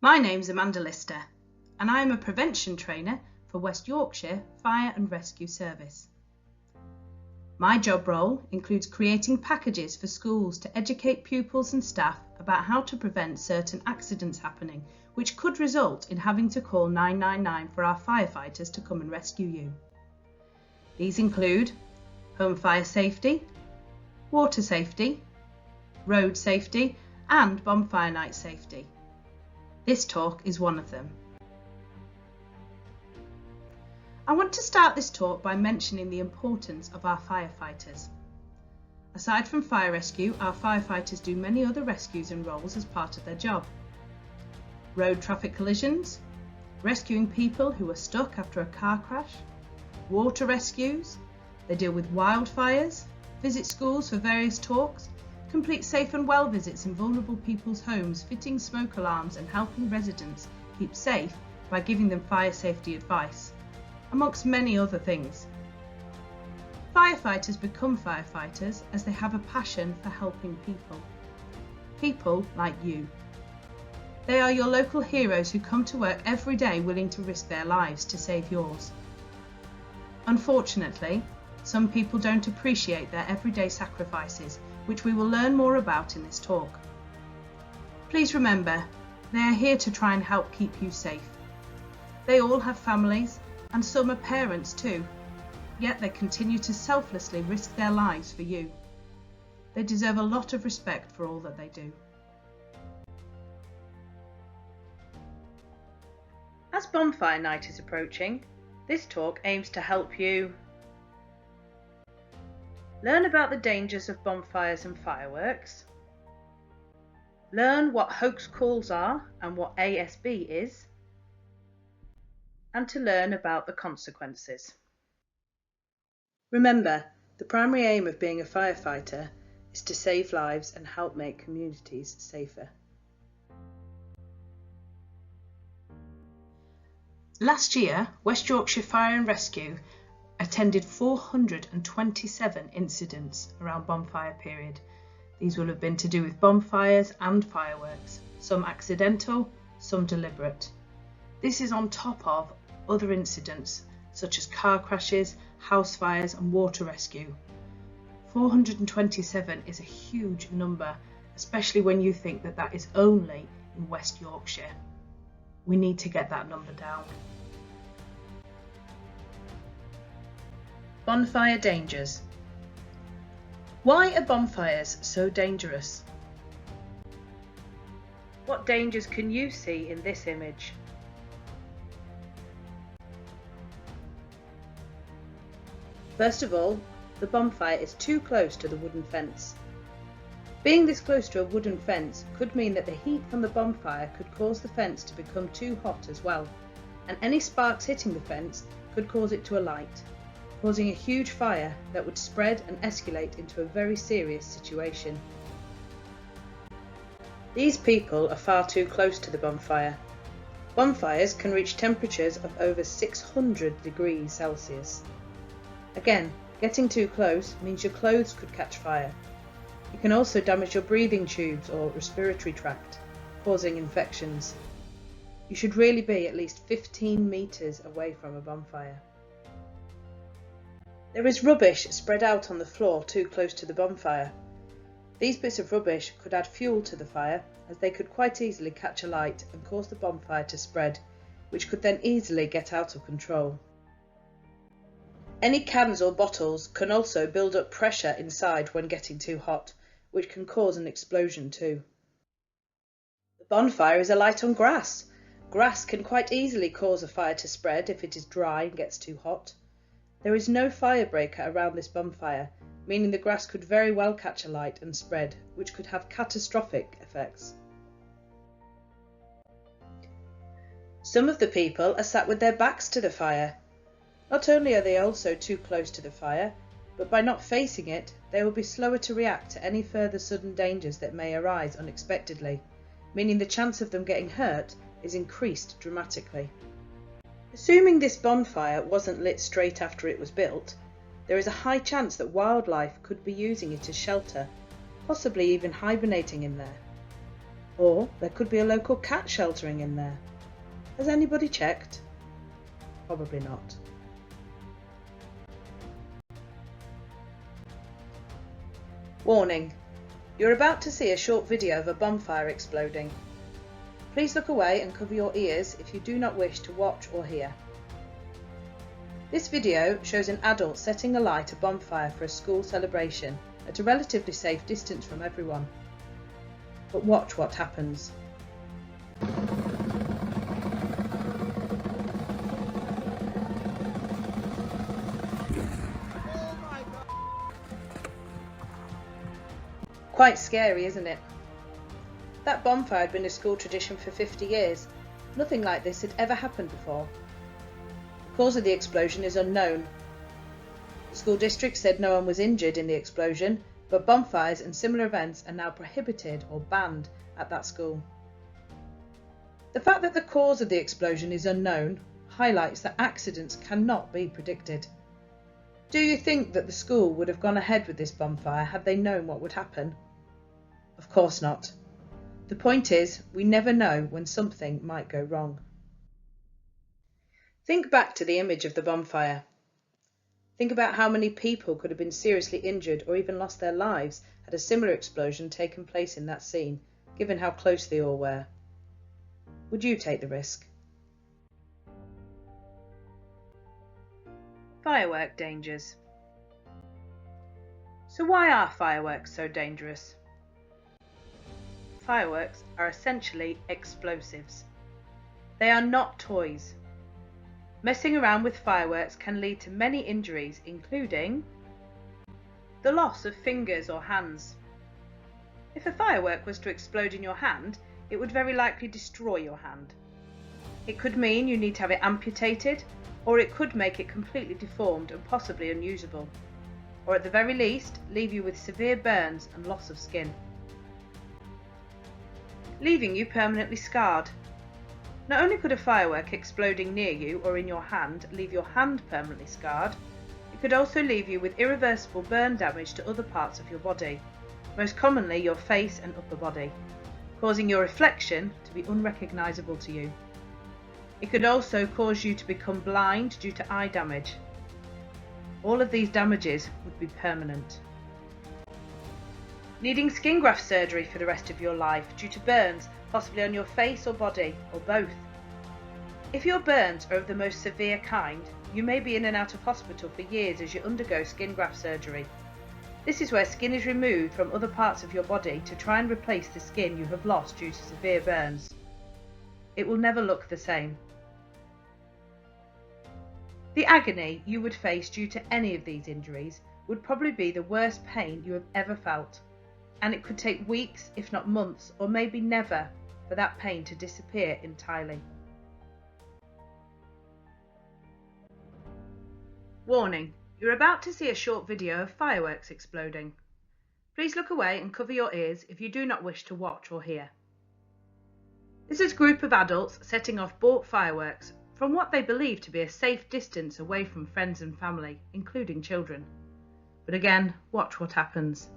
My name's Amanda Lister, and I am a prevention trainer for West Yorkshire Fire and Rescue Service. My job role includes creating packages for schools to educate pupils and staff about how to prevent certain accidents happening, which could result in having to call 999 for our firefighters to come and rescue you. These include home fire safety, water safety, road safety, and bonfire night safety. This talk is one of them. I want to start this talk by mentioning the importance of our firefighters. Aside from fire rescue, our firefighters do many other rescues and roles as part of their job. Road traffic collisions, rescuing people who are stuck after a car crash, water rescues, they deal with wildfires, visit schools for various talks, complete safe and well visits in vulnerable people's homes, fitting smoke alarms and helping residents keep safe by giving them fire safety advice, amongst many other things. Firefighters become firefighters as they have a passion for helping people like you. They are your local heroes who come to work every day willing to risk their lives to save yours. Unfortunately, some people don't appreciate their everyday sacrifices, which we will learn more about in this talk. Please remember, they are here to try and help keep you safe. They all have families, and some are parents too, yet they continue to selflessly risk their lives for you. They deserve a lot of respect for all that they do. As Bonfire Night is approaching, this talk aims to help you learn about the dangers of bonfires and fireworks, learn what hoax calls are and what ASB is, and to learn about the consequences. Remember, the primary aim of being a firefighter is to save lives and help make communities safer. Last year, West Yorkshire Fire and Rescue attended 427 incidents around bonfire period. These will have been to do with bonfires and fireworks, some accidental, some deliberate. This is on top of other incidents such as car crashes, house fires and water rescue. 427 is a huge number, especially when you think that that is only in West Yorkshire. We need to get that number down. Bonfire dangers. Why are bonfires so dangerous? What dangers can you see in this image? First of all, the bonfire is too close to the wooden fence. Being this close to a wooden fence could mean that the heat from the bonfire could cause the fence to become too hot as well, and any sparks hitting the fence could cause it to alight, causing a huge fire that would spread and escalate into a very serious situation. These people are far too close to the bonfire. Bonfires can reach temperatures of over 600 degrees Celsius. Again, getting too close means your clothes could catch fire. It can also damage your breathing tubes or respiratory tract, causing infections. You should really be at least 15 metres away from a bonfire. There is rubbish spread out on the floor too close to the bonfire. These bits of rubbish could add fuel to the fire, as they could quite easily catch alight and cause the bonfire to spread, which could then easily get out of control. Any cans or bottles can also build up pressure inside when getting too hot, which can cause an explosion too. The bonfire is alight on grass. Grass can quite easily cause a fire to spread if it is dry and gets too hot. There is no fire breaker around this bonfire, meaning the grass could very well catch alight and spread, which could have catastrophic effects. Some of the people are sat with their backs to the fire. Not only are they also too close to the fire, but by not facing it, they will be slower to react to any further sudden dangers that may arise unexpectedly, meaning the chance of them getting hurt is increased dramatically. Assuming this bonfire wasn't lit straight after it was built, there is a high chance that wildlife could be using it as shelter, possibly even hibernating in there. Or there could be a local cat sheltering in there. Has anybody checked? Probably not. Warning: you're about to see a short video of a bonfire exploding. Please look away and cover your ears if you do not wish to watch or hear. This video shows an adult setting alight a bonfire for a school celebration at a relatively safe distance from everyone. But watch what happens. Quite scary, isn't it? That bonfire had been a school tradition for 50 years. Nothing like this had ever happened before. The cause of the explosion is unknown. The school district said no one was injured in the explosion, but bonfires and similar events are now prohibited or banned at that school. The fact that the cause of the explosion is unknown highlights that accidents cannot be predicted. Do you think that the school would have gone ahead with this bonfire had they known what would happen? Of course not. The point is, we never know when something might go wrong. Think back to the image of the bonfire. Think about how many people could have been seriously injured or even lost their lives had a similar explosion taken place in that scene, given how close they all were. Would you take the risk? Firework dangers. So why are fireworks so dangerous? Fireworks are essentially explosives. They are not toys. Messing around with fireworks can lead to many injuries, including the loss of fingers or hands. If a firework was to explode in your hand, it would very likely destroy your hand. It could mean you need to have it amputated, or it could make it completely deformed and possibly unusable, or at the very least leave you with severe burns and loss of skin, leaving you permanently scarred. Not only could a firework exploding near you or in your hand leave your hand permanently scarred, it could also leave you with irreversible burn damage to other parts of your body, most commonly your face and upper body, causing your reflection to be unrecognisable to you. It could also cause you to become blind due to eye damage. All of these damages would be permanent. Needing skin graft surgery for the rest of your life due to burns, possibly on your face or body, or both. If your burns are of the most severe kind, you may be in and out of hospital for years as you undergo skin graft surgery. This is where skin is removed from other parts of your body to try and replace the skin you have lost due to severe burns. It will never look the same. The agony you would face due to any of these injuries would probably be the worst pain you have ever felt, and it could take weeks, if not months, or maybe never, for that pain to disappear entirely. Warning: you're about to see a short video of fireworks exploding. Please look away and cover your ears if you do not wish to watch or hear. This is a group of adults setting off bought fireworks from what they believe to be a safe distance away from friends and family, including children. But again, watch what happens.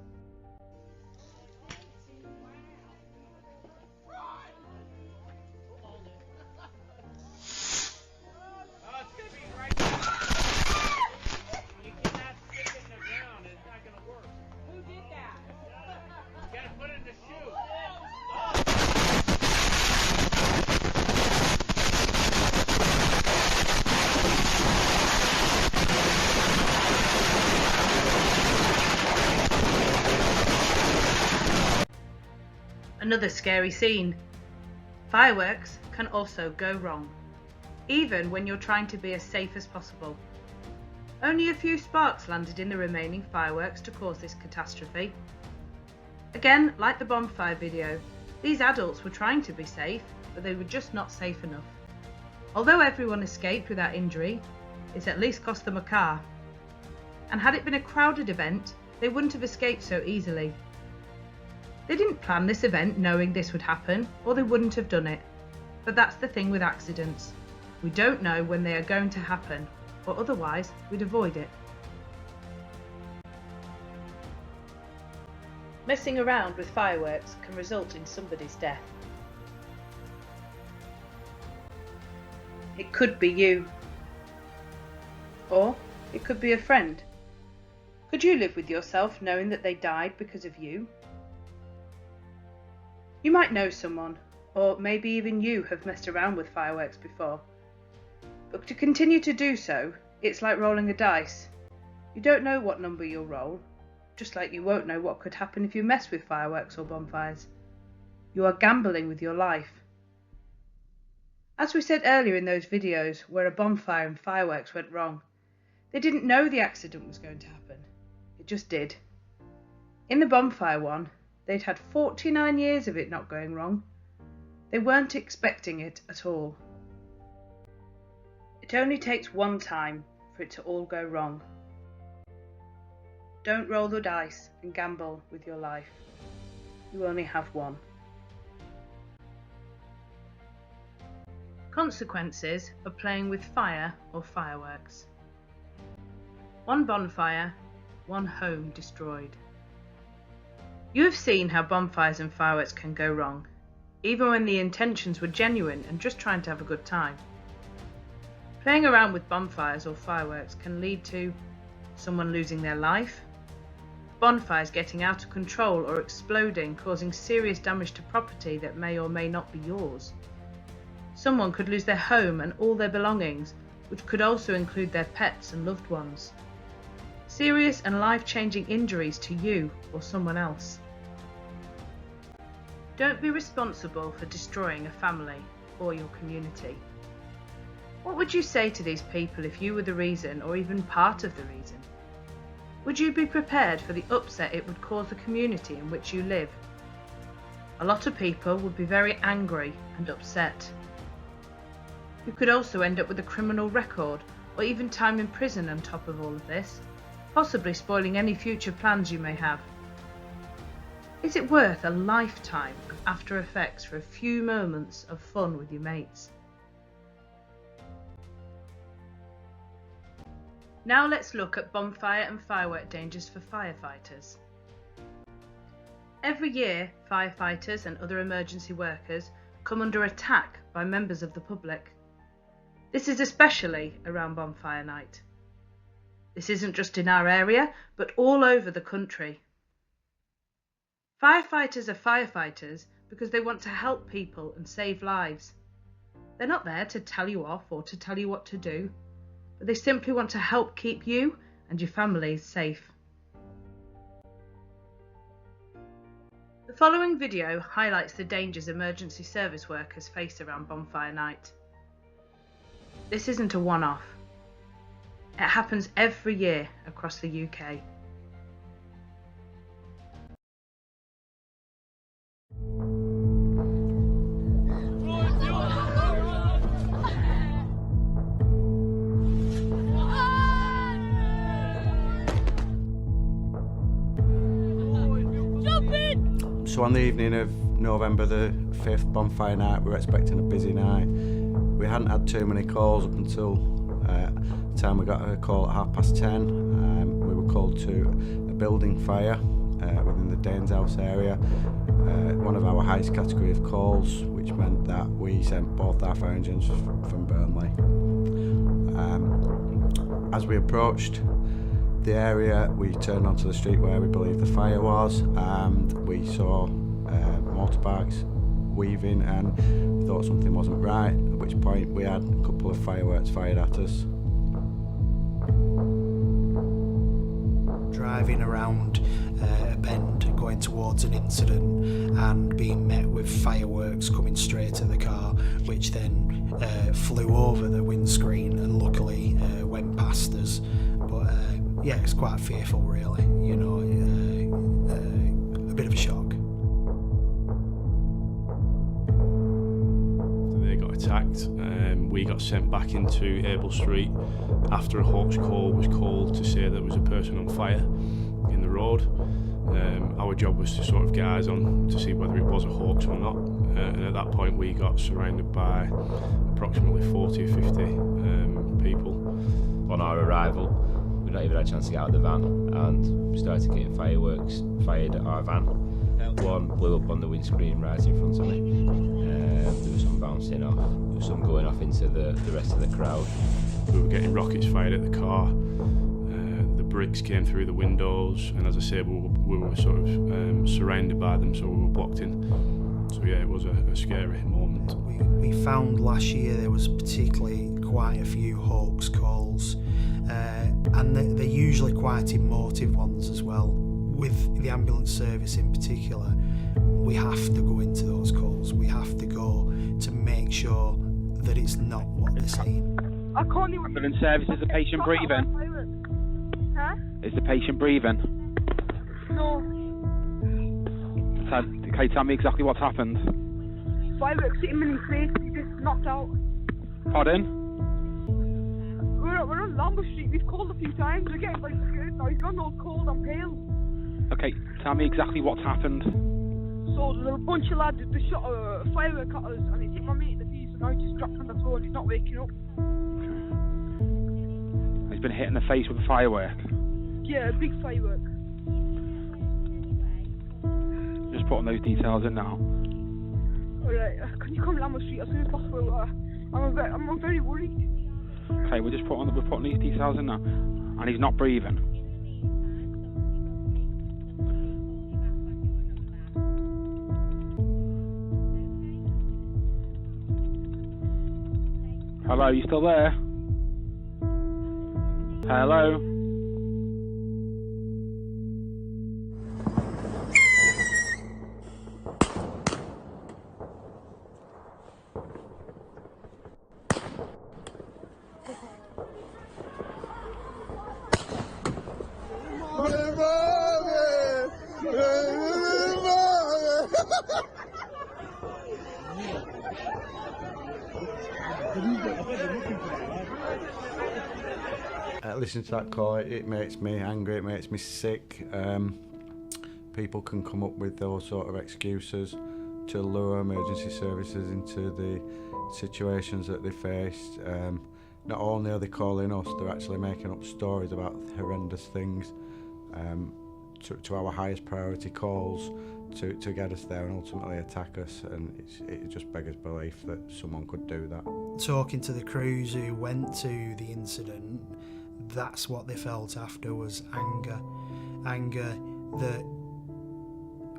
Another scary scene. Fireworks can also go wrong, even when you're trying to be as safe as possible. Only a few sparks landed in the remaining fireworks to cause this catastrophe. Again, like the bonfire video, these adults were trying to be safe, but they were just not safe enough. Although everyone escaped without injury, it's at least cost them a car. And had it been a crowded event, they wouldn't have escaped so easily. They didn't plan this event knowing this would happen, or they wouldn't have done it. But that's the thing with accidents. We don't know when they are going to happen, or otherwise we'd avoid it. Messing around with fireworks can result in somebody's death. It could be you. Or it could be a friend. Could you live with yourself knowing that they died because of you? You might know someone, or maybe even you have messed around with fireworks before. But to continue to do so, it's like rolling a dice. You don't know what number you'll roll, just like you won't know what could happen if you mess with fireworks or bonfires. You are gambling with your life. As we said earlier in those videos where a bonfire and fireworks went wrong, they didn't know the accident was going to happen. It just did. In the bonfire one, they'd had 49 years of it not going wrong. They weren't expecting it at all. It only takes one time for it to all go wrong. Don't roll the dice and gamble with your life. You only have one. Consequences of playing with fire or fireworks. One bonfire, one home destroyed. You have seen how bonfires and fireworks can go wrong, even when the intentions were genuine and just trying to have a good time. Playing around with bonfires or fireworks can lead to someone losing their life, bonfires getting out of control or exploding, causing serious damage to property that may or may not be yours. Someone could lose their home and all their belongings, which could also include their pets and loved ones. Serious and life-changing injuries to you or someone else. Don't be responsible for destroying a family or your community. What would you say to these people if you were the reason or even part of the reason? Would you be prepared for the upset it would cause the community in which you live? A lot of people would be very angry and upset. You could also end up with a criminal record or even time in prison on top of all of this, possibly spoiling any future plans you may have. Is it worth a lifetime of after effects for a few moments of fun with your mates? Now let's look at bonfire and firework dangers for firefighters. Every year, firefighters and other emergency workers come under attack by members of the public. This is especially around bonfire night. This isn't just in our area, but all over the country. Firefighters are firefighters because they want to help people and save lives. They're not there to tell you off or to tell you what to do, but they simply want to help keep you and your families safe. The following video highlights the dangers emergency service workers face around bonfire night. This isn't a one-off. It happens every year across the UK. So on the evening of November the 5th, bonfire night, we were expecting a busy night. We hadn't had too many calls up until the time we got a call at 10:30. We were called to a building fire within the Danes House area, one of our highest category of calls, which meant that we sent both our fire engines from Burnley. As we approached the area, we turned onto the street where we believed the fire was, and we saw motorbikes weaving, and we thought something wasn't right, at which point we had a couple of fireworks fired at us. Driving around a bend going towards an incident and being met with fireworks coming straight at the car, which then flew over the windscreen and luckily went past us. But yeah, it's quite fearful, really, you know, a bit of a shock. They got attacked. We got sent back into Abel Street after a Hawks call was called to say there was a person on fire in the road. Our job was to sort of get eyes on to see whether it was a Hawks or not. And at that point we got surrounded by approximately 40 or 50 people. On our arrival, we not even had a chance to get out of the van, and we started getting fireworks fired at our van. One blew up on the windscreen right in front of me. There was some bouncing off, there was some going off into the rest of the crowd. We were getting rockets fired at the car. The bricks came through the windows, and as I said, we were sort of surrounded by them, so we were blocked in. So yeah, it was a scary moment. We found last year there was particularly quite a few hoax calls, and they're usually quite emotive ones as well. With the ambulance service in particular, we have to go into those calls. We have to go to make sure that it's not what they're saying. I can't even... Ambulance service, is the patient breathing? Huh? Is the patient breathing? No. Can you tell me exactly what's happened? Fireworks hit him in his face, he just knocked out. Pardon? We're on Lambert Street, we've called a few times, we're getting scared now, he's gone all cold and pale. Okay, tell me exactly what's happened. So there's a bunch of lads, they shot a firework at us and it hit my mate in the face, and now he's just dropped on the floor and he's not waking up. He's been hit in the face with a firework. Yeah, a big firework. Just putting those details in now. Alright, can you come Lambert Street as soon as possible? I'm very worried. Okay, we're putting these details in now. And he's not breathing. Hello, you still there? Hello? Listening to that call, it makes me angry, it makes me sick. People can come up with those sort of excuses to lure emergency services into the situations that they faced. Not only are they calling us, they're actually making up stories about horrendous things to our highest priority calls to get us there and ultimately attack us, and it just beggars belief that someone could do that. Talking to the crews who went to the incident, that's what they felt after, was anger that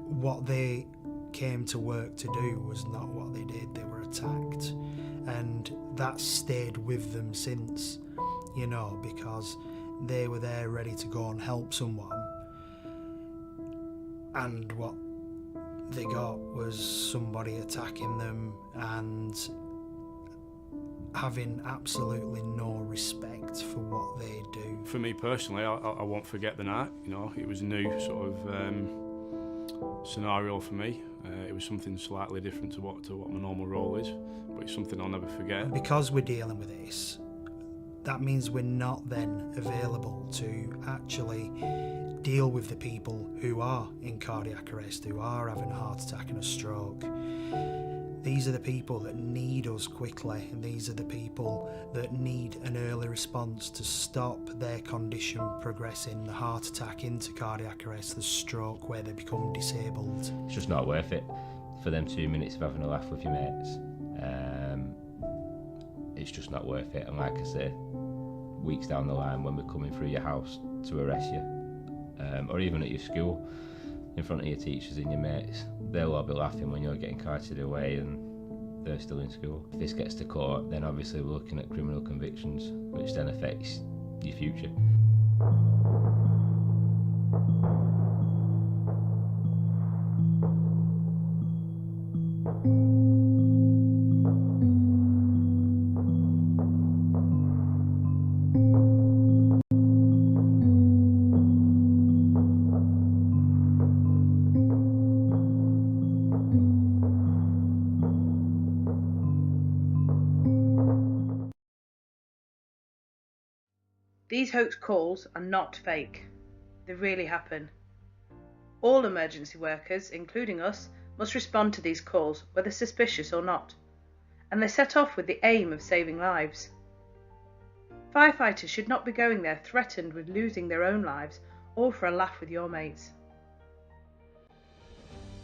what they came to work to do was not what they did. They were attacked, and that stayed with them since, because they were there ready to go and help someone, and what they got was somebody attacking them and having absolutely no respect for what they do. For me personally, I won't forget the night. It was a new sort of scenario for me. It was something slightly different to what my normal role is, but it's something I'll never forget. Because we're dealing with this, that means we're not then available to actually deal with the people who are in cardiac arrest, who are having a heart attack and a stroke. These are the people that need us quickly, and these are the people that need an early response to stop their condition progressing, the heart attack into cardiac arrest, the stroke where they become disabled. It's just not worth it for them 2 minutes of having a laugh with your mates. It's just not worth it, and like I say, weeks down the line when we're coming through your house to arrest you, or even at your school in front of your teachers and your mates, they'll all be laughing when you're getting carted away and they're still in school. If this gets to court, then obviously we're looking at criminal convictions, which then affects your future. These hoax calls are not fake. They really happen. All emergency workers, including us, must respond to these calls, whether suspicious or not, and they set off with the aim of saving lives. Firefighters should not be going there threatened with losing their own lives, all for a laugh with your mates.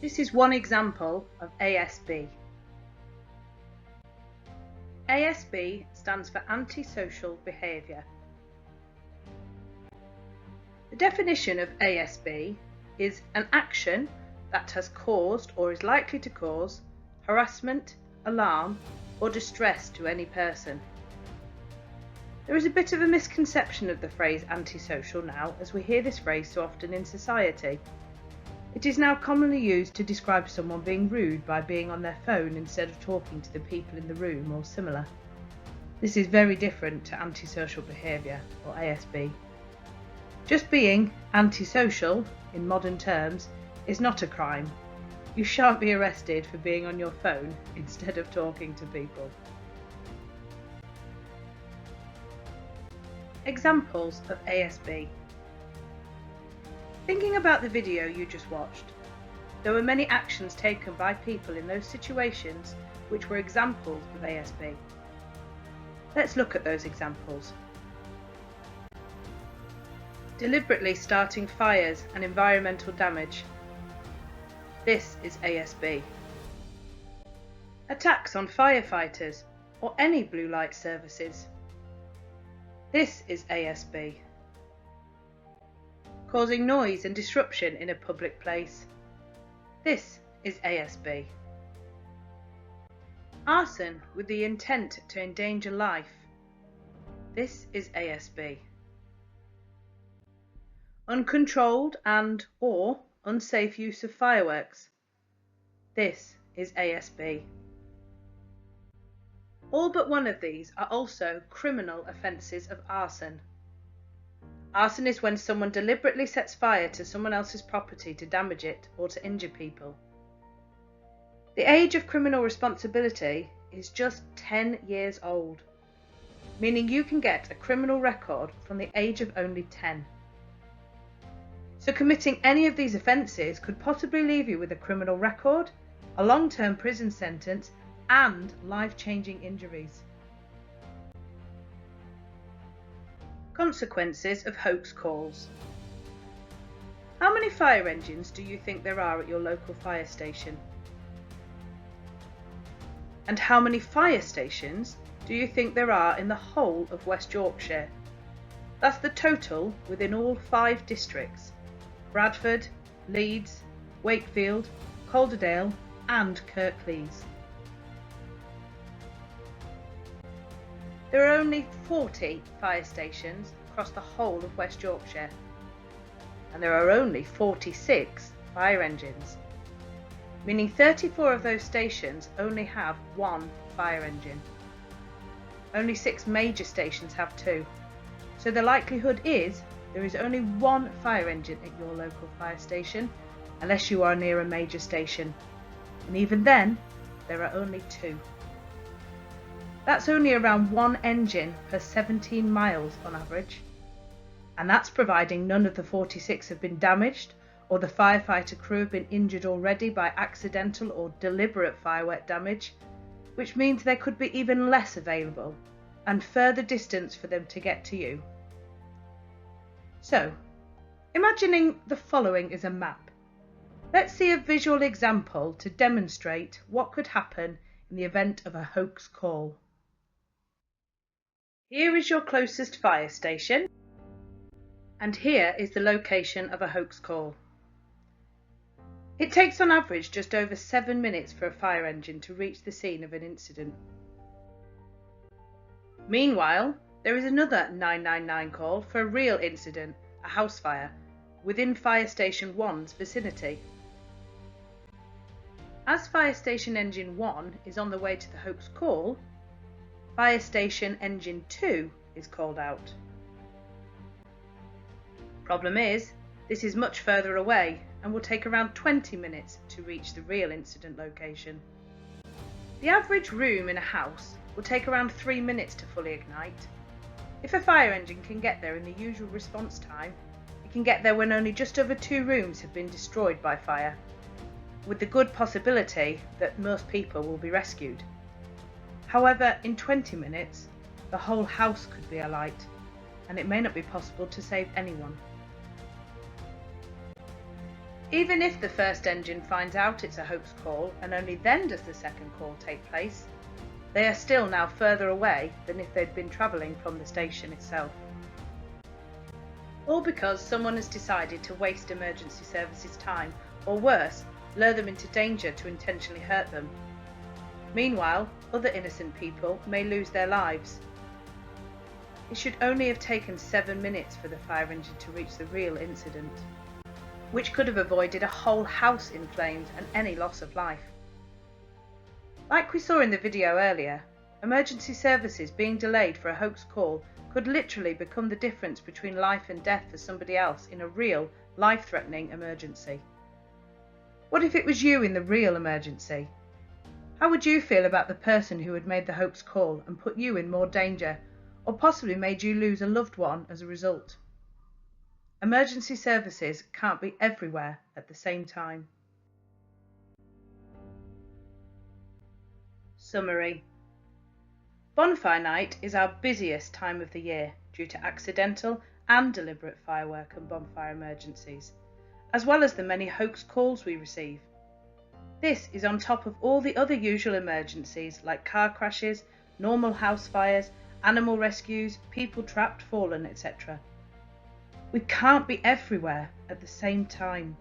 This is one example of ASB. ASB stands for antisocial behaviour. The definition of ASB is an action that has caused or is likely to cause harassment, alarm, or distress to any person. There is a bit of a misconception of the phrase antisocial now, as we hear this phrase so often in society. It is now commonly used to describe someone being rude by being on their phone instead of talking to the people in the room or similar. This is very different to antisocial behaviour, or ASB. Just being antisocial, in modern terms, is not a crime. You shan't be arrested for being on your phone instead of talking to people. Examples of ASB. Thinking about the video you just watched, there were many actions taken by people in those situations which were examples of ASB. Let's look at those examples. Deliberately starting fires and environmental damage. This is ASB. Attacks on firefighters or any blue light services. This is ASB. Causing noise and disruption in a public place. This is ASB. Arson with the intent to endanger life. This is ASB. Uncontrolled and or unsafe use of fireworks. This is ASB. All but one of these are also criminal offences of arson. Arson is when someone deliberately sets fire to someone else's property to damage it or to injure people. The age of criminal responsibility is just 10 years old, meaning you can get a criminal record from the age of only 10. So committing any of these offences could possibly leave you with a criminal record, a long-term prison sentence, and life-changing injuries. Consequences of hoax calls. How many fire engines do you think there are at your local fire station? And how many fire stations do you think there are in the whole of West Yorkshire? That's the total within all 5 districts: Bradford, Leeds, Wakefield, Calderdale and Kirklees. There are only 40 fire stations across the whole of West Yorkshire, and there are only 46 fire engines, meaning 34 of those stations only have 1 fire engine. Only 6 major stations have 2, so the likelihood is there is only 1 fire engine at your local fire station, unless you are near a major station, and even then there are only 2. That's only around 1 engine per 17 miles on average, and that's providing none of the 46 have been damaged or the firefighter crew have been injured already by accidental or deliberate firework damage, which means there could be even less available and further distance for them to get to you. So, imagining the following is a map. Let's see a visual example to demonstrate what could happen in the event of a hoax call. Here is your closest fire station, and here is the location of a hoax call. It takes on average just over 7 minutes for a fire engine to reach the scene of an incident. Meanwhile, there is another 999 call for a real incident, a house fire, within Fire Station 1's vicinity. As Fire Station Engine 1 is on the way to the hoax call, Fire Station Engine 2 is called out. Problem is, this is much further away and will take around 20 minutes to reach the real incident location. The average room in a house will take around 3 minutes to fully ignite. If a fire engine can get there in the usual response time, it can get there when only just over 2 rooms have been destroyed by fire, with the good possibility that most people will be rescued. However, in 20 minutes, the whole house could be alight, and it may not be possible to save anyone. Even if the first engine finds out it's a hoax call and only then does the second call take place, they are still now further away than if they'd been travelling from the station itself. All because someone has decided to waste emergency services time, or worse, lure them into danger to intentionally hurt them. Meanwhile, other innocent people may lose their lives. It should only have taken 7 minutes for the fire engine to reach the real incident, which could have avoided a whole house in flames and any loss of life. Like we saw in the video earlier, emergency services being delayed for a hoax call could literally become the difference between life and death for somebody else in a real, life-threatening emergency. What if it was you in the real emergency? How would you feel about the person who had made the hoax call and put you in more danger, or possibly made you lose a loved one as a result? Emergency services can't be everywhere at the same time. Summary. Bonfire night is our busiest time of the year due to accidental and deliberate firework and bonfire emergencies, as well as the many hoax calls we receive. This is on top of all the other usual emergencies like car crashes, normal house fires, animal rescues, people trapped, fallen, etc. We can't be everywhere at the same time.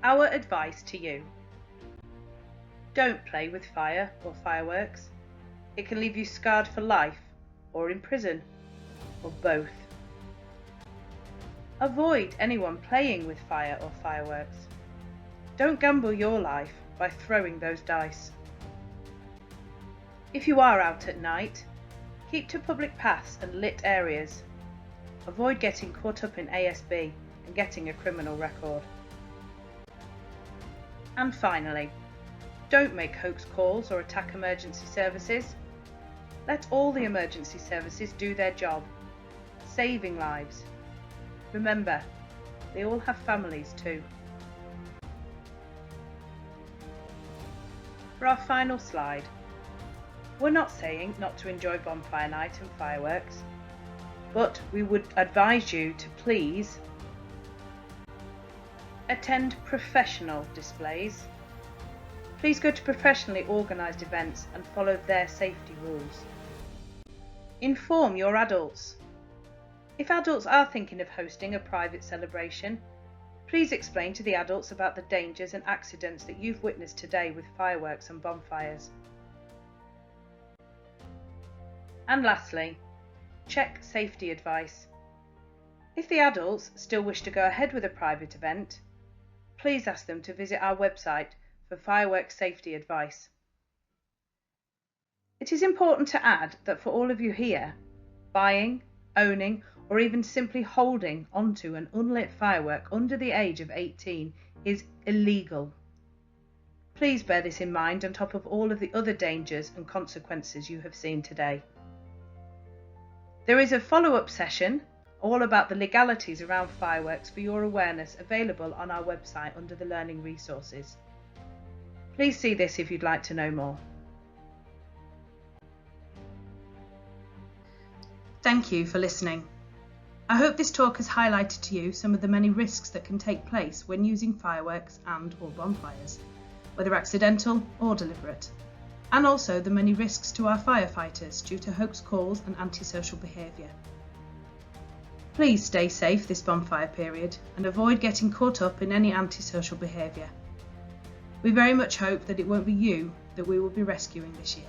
Our advice to you: don't play with fire or fireworks. It can leave you scarred for life, or in prison, or both. Avoid anyone playing with fire or fireworks. Don't gamble your life by throwing those dice. If you are out at night, keep to public paths and lit areas. Avoid getting caught up in ASB and getting a criminal record. And finally, don't make hoax calls or attack emergency services. Let all the emergency services do their job, saving lives. Remember, they all have families too. For our final slide, we're not saying not to enjoy bonfire night and fireworks, but we would advise you to please attend professional displays. Please go to professionally organised events and follow their safety rules. Inform your adults. If adults are thinking of hosting a private celebration, please explain to the adults about the dangers and accidents that you've witnessed today with fireworks and bonfires. And lastly, check safety advice. If the adults still wish to go ahead with a private event, please ask them to visit our website for fireworks safety advice. It is important to add that for all of you here, buying, owning, or even simply holding onto an unlit firework under the age of 18 is illegal. Please bear this in mind on top of all of the other dangers and consequences you have seen today. There is a follow-up session all about the legalities around fireworks for your awareness available on our website under the Learning Resources. Please see this if you'd like to know more. Thank you for listening. I hope this talk has highlighted to you some of the many risks that can take place when using fireworks and/or bonfires, whether accidental or deliberate, and also the many risks to our firefighters due to hoax calls and antisocial behaviour. Please stay safe this bonfire period and avoid getting caught up in any antisocial behaviour. We very much hope that it won't be you that we will be rescuing this year.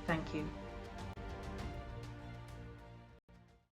Thank you.